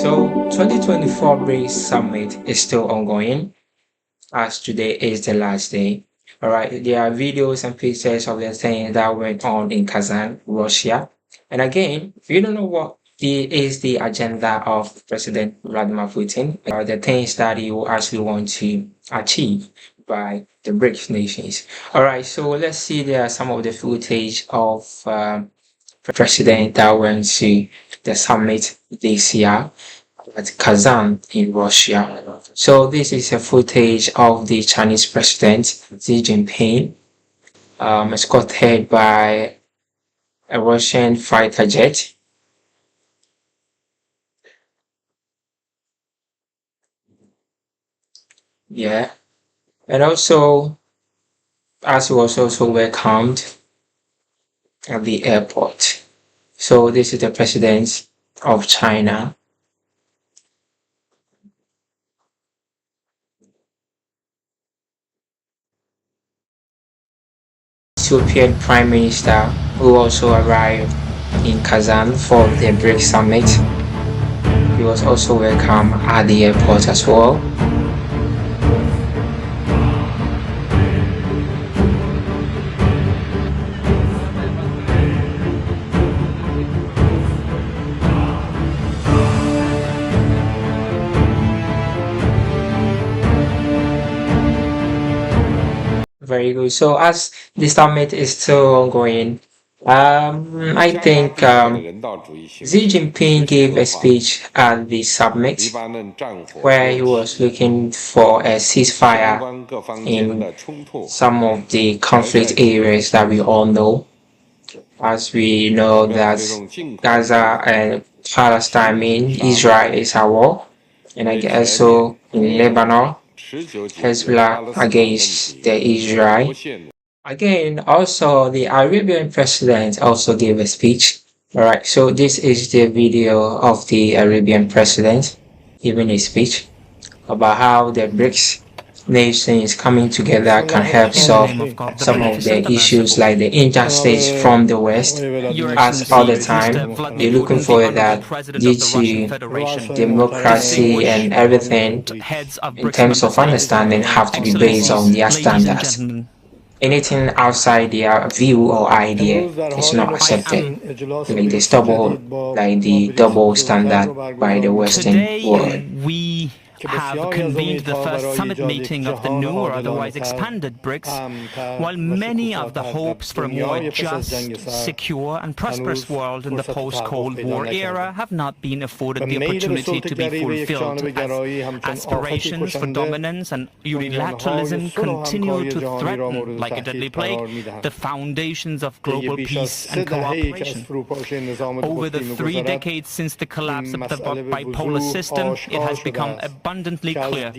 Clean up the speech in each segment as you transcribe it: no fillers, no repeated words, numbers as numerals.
So 2024 BRICS Summit is still ongoing as today is the last day. All right, there are videos and pictures of the things that went on in Kazan, Russia. And again, we don't know what is the agenda of President Vladimir Putin, or the things that he will actually want to achieve by the BRICS nations. All right, so let's see there are some of the footage of president that went to the summit this year at Kazan in Russia. So this is a footage of the Chinese president Xi Jinping, escorted by a Russian fighter jet. Yeah, and also as he was also welcomed at the airport. So this is the president of China. Ethiopian Prime Minister who also arrived in Kazan for the BRICS Summit. He was also welcomed at the airport as well. Very good. So as the summit is still ongoing, I think Xi Jinping gave a speech at the summit where he was looking for a ceasefire in some of the conflict areas that we all know. As we know that Gaza and Palestine mean Israel is at war, and I guess so in Lebanon, Hezbollah against the Israel. Again, also the Arabian president also gave a speech. All right, so this is the video of the Arabian president giving a speech about how the BRICS nations coming together can help solve some of the issues like the injustice from the West. As all the time, they're looking for that due to democracy and everything in terms of understanding have to be based on their standards. Anything outside their view or idea is not accepted. Like the double standard by the Western world. We have convened the first summit meeting of the new or otherwise expanded BRICS, while many of the hopes for a more just, secure and prosperous world in the post-Cold War era have not been afforded the opportunity to be fulfilled, as aspirations for dominance and unilateralism continue to threaten, like a deadly plague, the foundations of global peace and cooperation. Over the 3 decades since the collapse of the bipolar system, it has become abundantly clear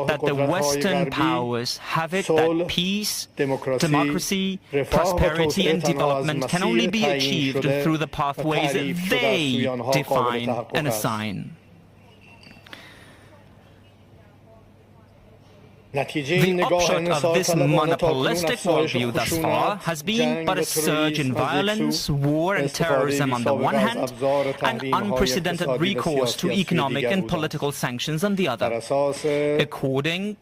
that the Western powers have it that peace, democracy, prosperity and development can only be achieved through the pathways they define and assign. The upshot of this monopolistic worldview thus far has been but a surge in violence, war and terrorism on the one hand, and unprecedented recourse to economic and political sanctions on the other. According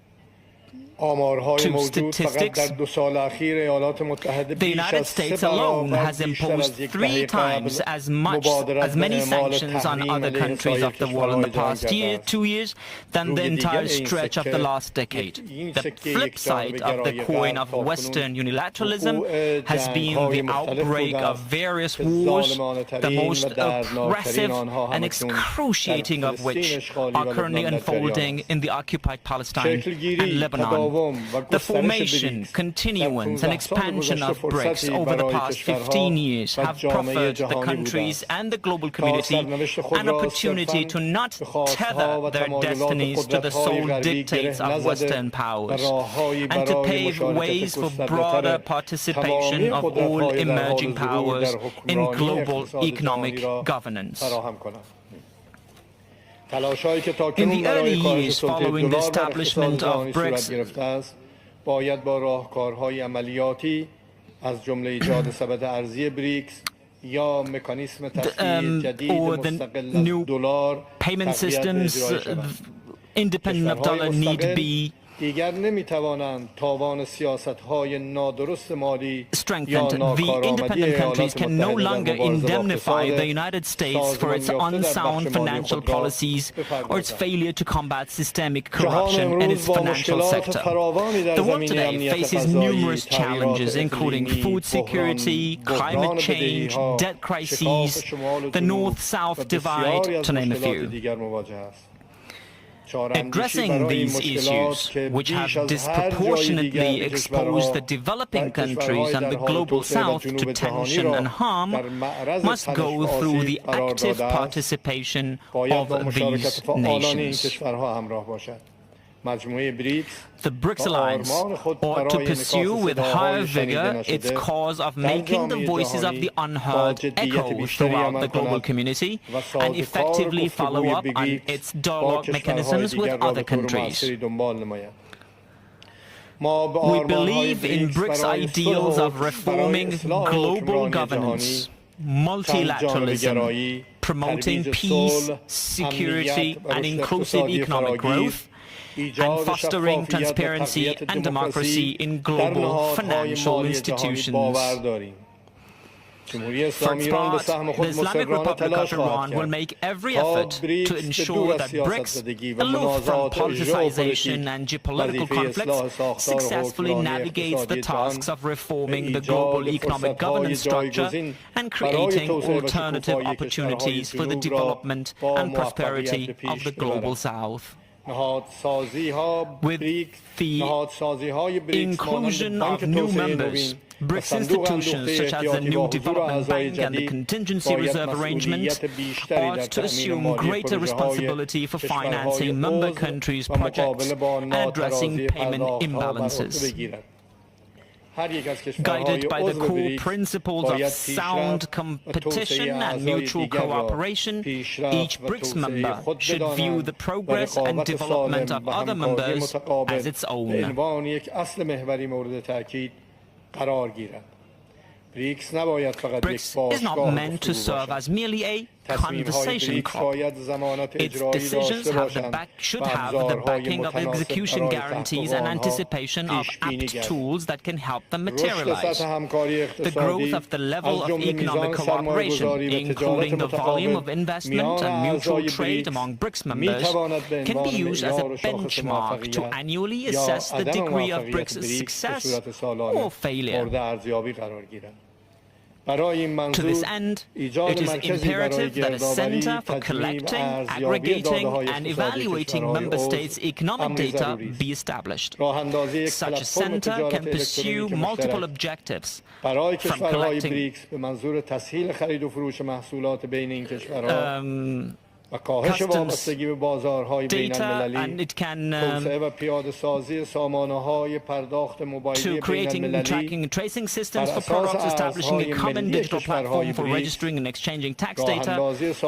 to statistics, the United States alone has imposed 3 times as many sanctions on other countries of the world in the past 2 years than the entire stretch of the last decade. The flip side of the coin of Western unilateralism has been the outbreak of various wars, the most oppressive and excruciating of which are currently unfolding in the occupied Palestine and Lebanon. The formation, continuance and expansion of BRICS over the past 15 years have proffered the countries and the global community an opportunity to not tether their destinies to the sole dictates of Western powers, and to pave ways for broader participation of all emerging powers in global economic governance. In the early years following the establishment of BRICS, باید با راهکارهای عملیاتی از جمله ایجاد ثبات ارزی بریکس or the new payment systems independent of dollar need be strengthened. The independent countries can no longer indemnify the United States for its unsound financial policies or its failure to combat systemic corruption in its financial sector. The world today faces numerous challenges, including food security, climate change, debt crises, the North-South divide, to name a few. Addressing these issues, which have disproportionately exposed the developing countries and the global South to tension and harm, must go through the active participation of these nations. The BRICS alliance ought to pursue with higher vigor its cause of making the voices of the unheard echo throughout the global community and effectively follow up on its dialogue mechanisms with other countries. We believe in BRICS ideals of reforming global governance, multilateralism, promoting peace, security, and inclusive economic growth, and fostering transparency and democracy in global financial institutions. For its part, the Islamic Republic of Iran will make every effort to ensure that BRICS, aloof from politicization and geopolitical conflicts, successfully navigates the tasks of reforming the global economic governance structure and creating alternative opportunities for the development and prosperity of the global South. With the inclusion of new members, BRICS institutions such as the new Development Bank and the Contingency Reserve Arrangement ought to assume greater responsibility for financing member countries' projects and addressing payment imbalances. Guided by the core principles of sound competition and mutual cooperation, each BRICS member should view the progress and development of other members as its own. BRICS is not meant to serve as merely a conversation club. Its decisions should have the backing of execution guarantees and anticipation of apt tools that can help them materialize. The growth of the level of economic cooperation, including the volume of investment and mutual trade among BRICS members, can be used as a benchmark to annually assess the degree of BRICS' success or failure. To this end, it is imperative that a center for collecting, aggregating, and evaluating member states' economic data be established. Such a center can pursue multiple objectives, from collecting customs data, and it can to creating tracking and tracing systems for programs, establishing a common digital platform for registering and exchanging tax data,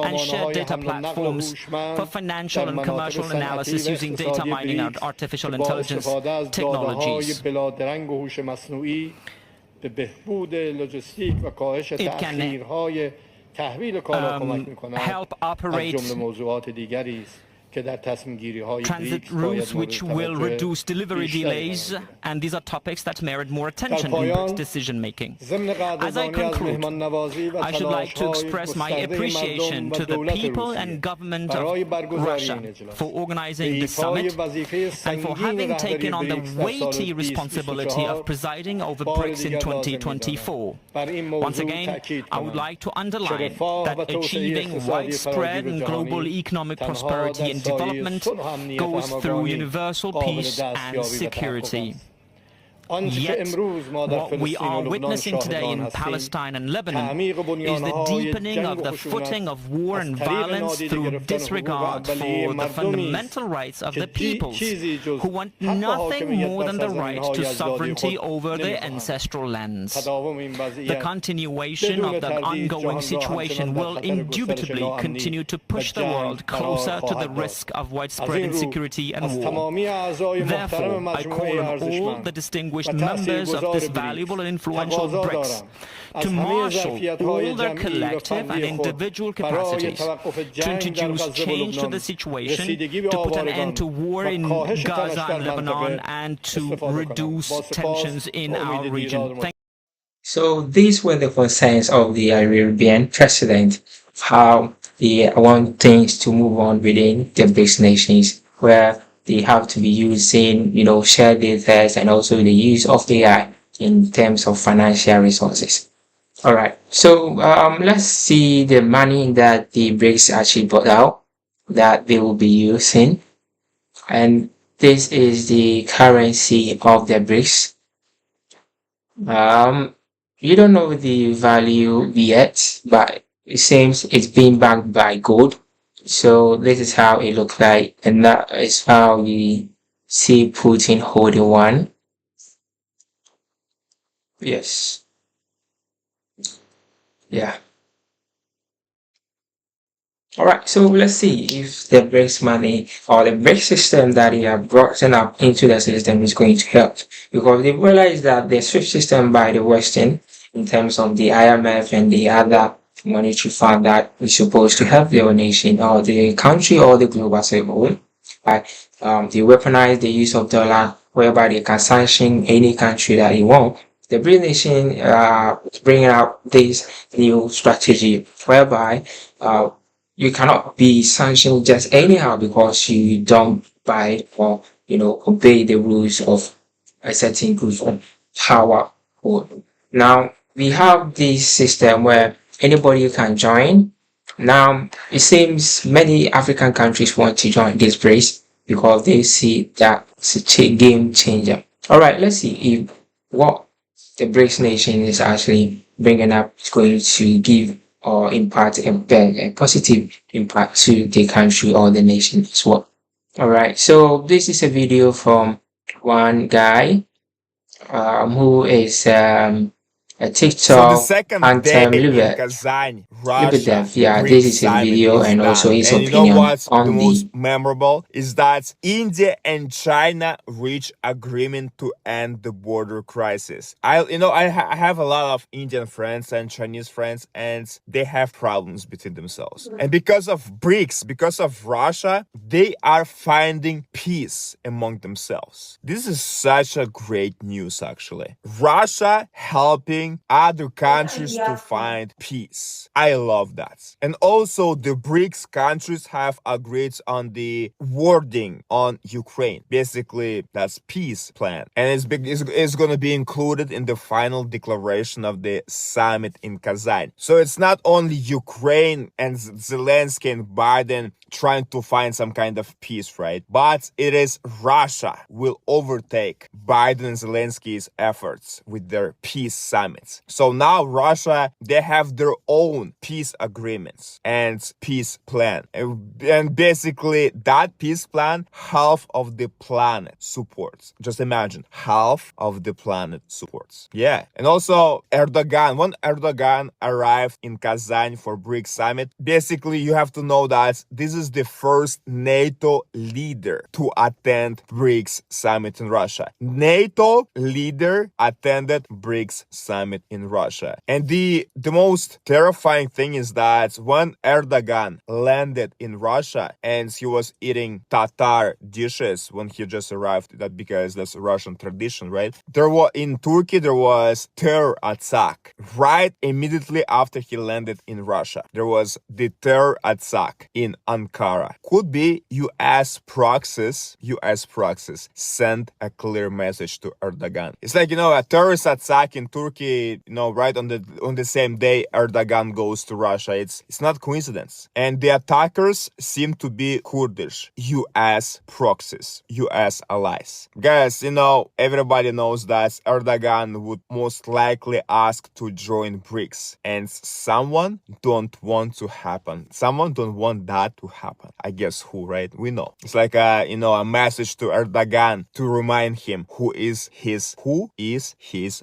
and shared data platforms for financial and commercial analysis using data mining and artificial intelligence technologies. It can help operate transit routes which will reduce delivery delays, and these are topics that merit more attention in BRICS decision-making. As I conclude, I should like to express my appreciation to the people and government of Russia for organizing this summit and for having taken on the weighty responsibility of presiding over BRICS in 2024. Once again, I would like to underline that achieving widespread and global economic prosperity and development goes through universal peace and security. Yet, what we are witnessing today in Palestine and Lebanon is the deepening of the footing of war and violence through disregard for the fundamental rights of the peoples, who want nothing more than the right to sovereignty over their ancestral lands. The continuation of the ongoing situation will indubitably continue to push the world closer to the risk of widespread insecurity and war. Therefore, I call on all the distinguished distinguished members of this valuable and influential BRICS to marshal all their collective and individual capacities to introduce change to the situation, to put an end to war in Gaza and Lebanon, and to reduce tensions in our region. So these were the concerns of the Arabian president, how they want things to move on within the BRICS nations, where they have to be using, shared data and also the use of AI in terms of financial resources. All right. So let's see the money that the BRICS actually brought out that they will be using, and this is the currency of the BRICS. Um, you don't know the value yet, but it seems it's being backed by gold. So this is how it looks like, and that is how we see Putin holding one. Yes. Yeah. All right, so let's see if the BRICS money or the BRICS system that they have brought up into the system is going to help, because they realize that the SWIFT system by the Western, in terms of the IMF and the other monetary fund that is supposed to help their nation or the country or the globe as a whole, right? They weaponize the use of dollar, whereby they can sanction any country that they want. The BRICS nation is bringing out this new strategy, whereby you cannot be sanctioned just anyhow because you don't buy or obey the rules of a certain group of power. Now we have this system where anybody can join. Now it seems many African countries want to join this race because they see that it's a game changer. All right, let's see if what the BRICS nation is actually bringing up is going to give or impart a positive impact to the country or the nation as well. All right, so this is a video from one guy who is a So the TikTok second day anthem in Libet. Kazan, Russia, Yeah, this BRICS is a summit video is and also done. his And you know opinion what's the on most the. memorable is that India and China reach agreement to end the border crisis. I have a lot of Indian friends and Chinese friends, and they have problems between themselves. And because of BRICS, because of Russia, they are finding peace among themselves. This is such a great news, actually. Russia helping other countries to find peace. I love that. And also the BRICS countries have agreed on the wording on Ukraine. Basically, that's peace plan. And it's going to be included in the final declaration of the summit in Kazan. So it's not only Ukraine and Zelensky and Biden trying to find some kind of peace, right? But it is Russia will overtake Biden and Zelensky's efforts with their peace summits. So now Russia, they have their own peace agreements and peace plan. And basically that peace plan, half of the planet supports. Just imagine, half of the planet supports. Yeah. And also when Erdogan arrived in Kazan for BRICS summit, basically you have to know that this is the first NATO leader to attend BRICS summit in Russia. NATO leader attended BRICS summit in Russia. And the most terrifying thing is that when Erdogan landed in Russia and he was eating Tatar dishes when he just arrived, that because that's a Russian tradition, right? In Turkey there was terror attack right immediately after he landed in Russia. There was the terror attack in Ankara. Could be US proxies sent a clear message to Erdogan. It's like, a terrorist attack in Turkey, right on the same day Erdogan goes to Russia. It's not coincidence. And the attackers seem to be Kurdish, US proxies, US allies. Guys, everybody knows that Erdogan would most likely ask to join BRICS. And someone don't want that to happen. I guess who, right? We know. It's like a message to Erdogan to remind him who is his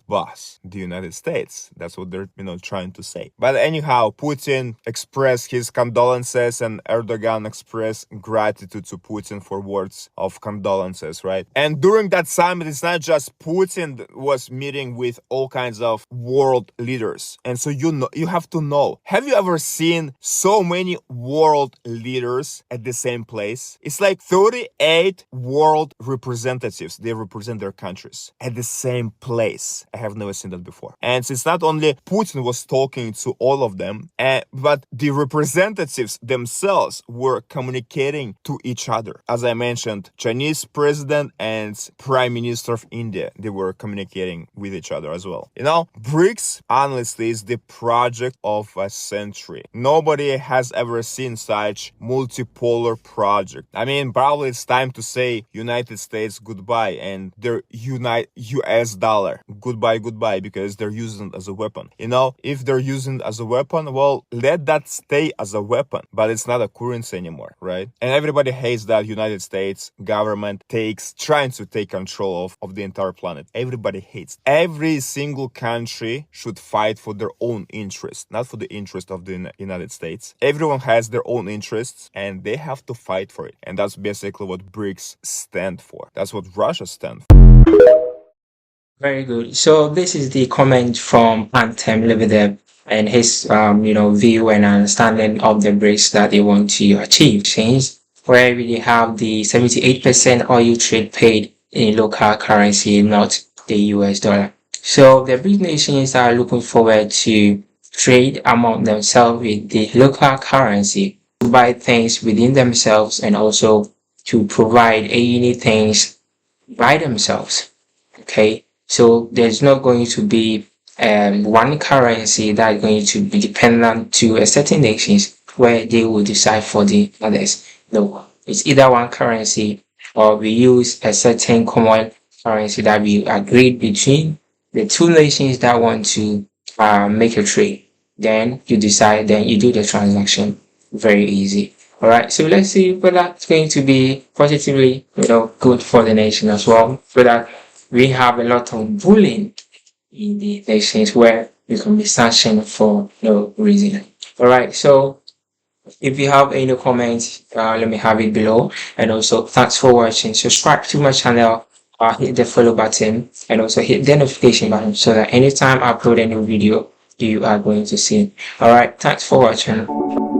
boss. Do you know United States. That's what they're, trying to say. But anyhow, Putin expressed his condolences and Erdogan expressed gratitude to Putin for words of condolences, right? And during that summit, it's not just Putin that was meeting with all kinds of world leaders. And so you have to know, have you ever seen so many world leaders at the same place? It's like 38 world representatives. They represent their countries at the same place. I have never seen that before. And it's not only Putin was talking to all of them, but the representatives themselves were communicating to each other. As I mentioned, Chinese president and prime minister of India, they were communicating with each other as well. BRICS, honestly, is the project of a century. Nobody has ever seen such multipolar project. I mean, probably it's time to say United States goodbye and their US dollar goodbye, because they're using it as a weapon. If they're using it as a weapon, well, let that stay as a weapon, but it's not a currency anymore, right? And everybody hates that United States government trying to take control of the entire planet. Everybody hates. Every single country should fight for their own interests, not for the interest of the United States. Everyone has their own interests and they have to fight for it. And that's basically what BRICS stand for. That's what Russia stands for. Very good. So this is the comment from Anthem Lebedev and his view and understanding of the BRICS that they want to achieve. Since where we have the 78% oil trade paid in local currency, not the US dollar. So the BRICS nations are looking forward to trade among themselves with the local currency, to buy things within themselves, and also to provide any things by themselves. Okay. So there's not going to be one currency that is going to be dependent to a certain nations where they will decide for the others. No, it's either one currency or we use a certain common currency that we agreed between the two nations that want to make a trade. Then you decide, then you do the transaction. Very easy. All right. So let's see whether it's going to be positively, good for the nation as well. So that we have a lot of bullying in the nations where we can be sanctioned for no reason. All right. So if you have any comments, let me have it below. And also, thanks for watching. Subscribe to my channel. Hit the follow button and also hit the notification button so that anytime I upload a new video, you are going to see. All right. Thanks for watching.